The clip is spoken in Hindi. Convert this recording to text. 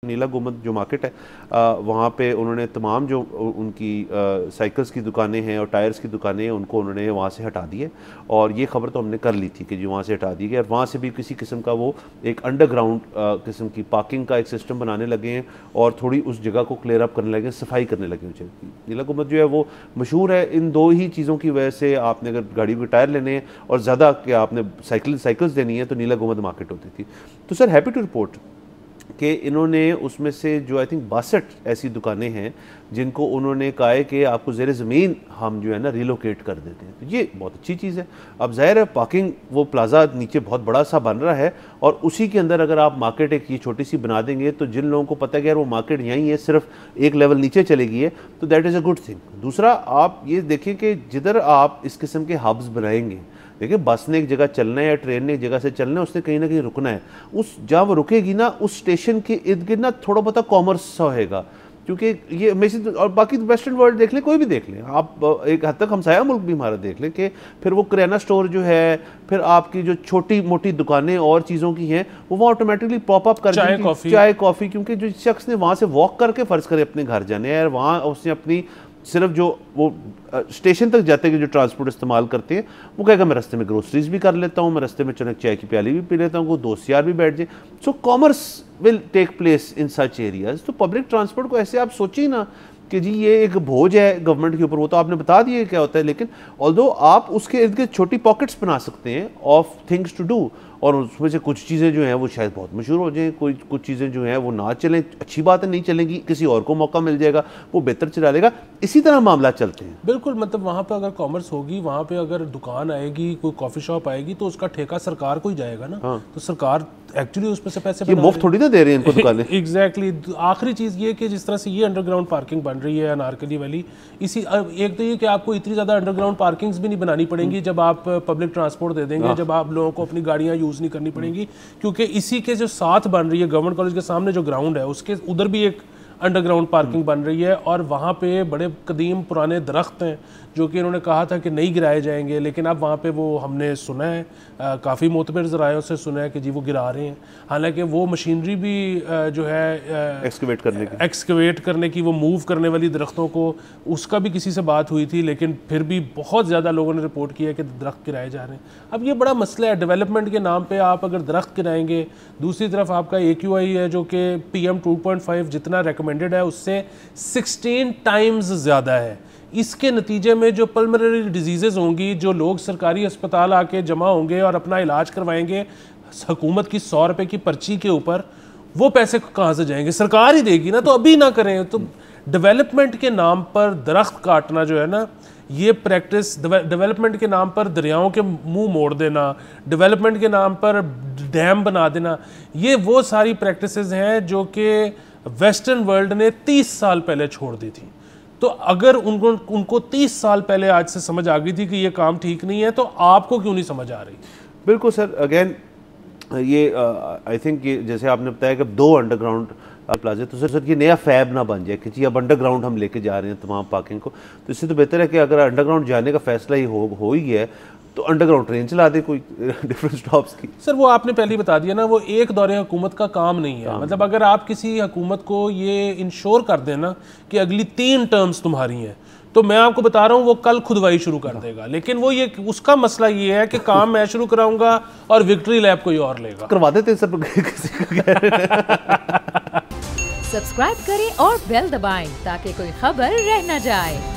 नीला गुम्बद जो मार्केट है वहाँ पे उन्होंने तमाम जो उनकी साइकिल्स की दुकानें हैं और टायर्स की दुकानें हैं उनको उन्होंने वहाँ से हटा दिए। और ये खबर तो हमने कर ली थी कि जो वहाँ से हटा दी गई और वहाँ से भी किसी किस्म का वो एक अंडरग्राउंड किस्म की पार्किंग का एक सिस्टम बनाने लगे हैं और थोड़ी उस जगह को क्लियर अप करने लगे, सफाई करने लगे हैं। नीला गुम्बद जो है वो मशहूर है इन दो ही चीज़ों की वजह से। आपने अगर गाड़ी के टायर लेने हैं और ज़्यादा कि आपने साइकिल्स देनी है तो नीला गुम्बद मार्केट होती थी। तो सर हैप्पी टू रिपोर्ट कि इन्होंने उसमें से जो आई थिंक 62 ऐसी दुकानें हैं जिनको उन्होंने कहा है कि आपको ज़ेर ज़मीन हम जो है ना रिलोकेट कर देते हैं। तो ये बहुत अच्छी चीज़ है। अब ज़ाहिर है पार्किंग वो प्लाजा नीचे बहुत बड़ा सा बन रहा है और उसी के अंदर अगर आप मार्केट एक ये छोटी सी बना देंगे तो जिन लोगों को पता है कि यार वो मार्केट यहीं है, सिर्फ एक लेवल नीचे चलेगी है, तो that is a good thing. दूसरा आप ये देखें कि जिधर आप इस किस्म के हब्स बनाएंगे, देखिए बस ने एक जगह चलना है या ट्रेन ने एक जगह से चलना है, उसने कहीं ना कहीं रुकना है। उस जहाँ वो रुकेगी ना उस स्टेशन के इर्द गिर्द ना थोड़ा बहुत कॉमर्स होएगा, क्योंकि ये मैसेज। और बाकी वेस्टर्न वर्ल्ड देख लें, कोई भी देख लें आप, एक हद तक हमसाया मुल्क भी हमारा देख लें कि फिर वो किराना स्टोर जो है, फिर आपकी जो छोटी मोटी दुकानें और चीज़ों की हैं वो ऑटोमेटिकली पॉप अप कर चाय कॉफ़ी, क्योंकि जो शख्स ने वहाँ से वॉक करके फ़र्ज़ करे अपने घर जाने हैं, वहाँ उसने अपनी सिर्फ जो वो स्टेशन तक जाते हैं जो ट्रांसपोर्ट इस्तेमाल करते हैं, वो कहेगा मैं रास्ते में ग्रोसरीज भी कर लेता हूँ, मैं रास्ते में चने चाय की प्याली भी पी लेता हूँ, दोस्त यार भी बैठ जाए। So commerce will take place in such areas. तो पब्लिक ट्रांसपोर्ट को ऐसे आप सोचिए ना कि जी ये एक बोझ है गवर्नमेंट के ऊपर, वो तो आपने बता दिया क्या होता है, लेकिन ऑल्दो आप उसके इर्द गिर्द छोटी पॉकेट्स बना सकते हैं ऑफ थिंग्स टू डू, और उसमें से कुछ चीज़ें जो हैं वो शायद बहुत मशहूर हो जाएं, कुछ चीज़ें जो हैं वो ना चलें, अच्छी बात है, नहीं चलेंगी, किसी और को मौका मिल जाएगा, वो बेहतर चला लेगा। इसी तरह मामला चलते हैं। बिल्कुल, मतलब वहाँ पे अगर कॉमर्स होगी, वहाँ पे अगर दुकान आएगी, कोई कॉफ़ी शॉप आएगी, तो उसका ठेका सरकार को ही जाएगा ना। हाँ। तो सरकार एक्चुअली उसमें से पैसे मुफ्त थोड़ी ना दे रही है इनको दुकानें। एग्जैक्टली। आखिरी चीज़ ये कि जिस तरह से ये अंडरग्राउंड पार्किंग बन रही है अनारकली वाली, इसी एक तो ये कि आपको इतनी ज़्यादा अंडरग्राउंड पार्किंग्स भी नहीं बनानी पड़ेंगी जब आप पब्लिक ट्रांसपोर्ट दे देंगे, जब आप लोगों को अपनी गाड़ियाँ यूज़ नहीं करनी पड़ेंगी, क्योंकि इसी के जो साथ बन रही है गवर्नमेंट कॉलेज के सामने जो ग्राउंड है उसके उधर भी एक अंडरग्राउंड पार्किंग बन रही है, और वहाँ पे बड़े कदीम पुराने दरख्त हैं जो कि इन्होंने कहा था कि नहीं गिराए जाएंगे, लेकिन अब वहाँ पे वो हमने सुना है, काफ़ी मोतबर ज़रायों से सुना है कि जी वो गिरा रहे हैं। हालांकि वो मशीनरी भी जो है एक्सकवेट करने की वो मूव करने वाली दरख्तों को, उसका भी किसी से बात हुई थी, लेकिन फिर भी बहुत ज़्यादा लोगों ने रिपोर्ट किया कि दरख्त गिराए जा रहे हैं। अब ये बड़ा मसला है, डेवलपमेंट के नाम पर आप अगर दरख्त गिराएंगे, दूसरी तरफ आपका AQI है जो कि PM 2.5 जितना रिकमेंडेड है उससे 16 टाइम्स ज़्यादा है। इसके नतीजे में जो पल्मोनरी डिजीज़ होंगी, जो लोग सरकारी अस्पताल आके जमा होंगे और अपना इलाज करवाएंगे हुकूमत की 100 रुपये की पर्ची के ऊपर, वो पैसे कहाँ से जाएंगे? सरकार ही देगी ना। तो अभी ना करें। तो डेवलपमेंट के नाम पर दरख्त काटना जो है ना, ये प्रैक्टिस, डेवलपमेंट के नाम पर दरियाओं के मुंह मोड़ देना, डेवलपमेंट के नाम पर डैम बना देना, ये वो सारी प्रैक्टिसेस हैं जो कि वेस्टर्न वर्ल्ड ने 30 साल पहले छोड़ दी थी। तो अगर उनको 30 साल पहले आज से समझ आ गई थी कि ये काम ठीक नहीं है, तो आपको क्यों नहीं समझ आ रही? बिल्कुल सर, अगेन ये आई थिंक ये जैसे आपने बताया कि 2 अंडरग्राउंड प्लाजे, तो सर ये नया फैब ना बन जाए कि जी अब अंडरग्राउंड हम लेके जा रहे हैं तमाम पार्किंग को। तो इससे तो बेहतर है कि अगर अंडरग्राउंड जाने का फैसला ही हो ही है तो अंडरग्राउंड ट्रेन चला दे कोई डिफरेंट स्टॉप्स की। सर वो आपने पहले ही बता दिया ना, वो एक दौरे हुकूमत का काम नहीं है। मतलब अगर आप किसी हुकूमत को ये इंश्योर कर देना कि अगली 3 टर्म्स तुम्हारी हैं, तो मैं आपको बता रहा हूँ वो कल खुदवाई शुरू कर देगा। लेकिन वो ये उसका मसला ये है कि काम मैं शुरू कराऊंगा और विक्ट्री लैब कोई और लेगा। करवा देते सब किसी सब्सक्राइब करें और बेल दबाएं ताकि कोई खबर रह न जाए।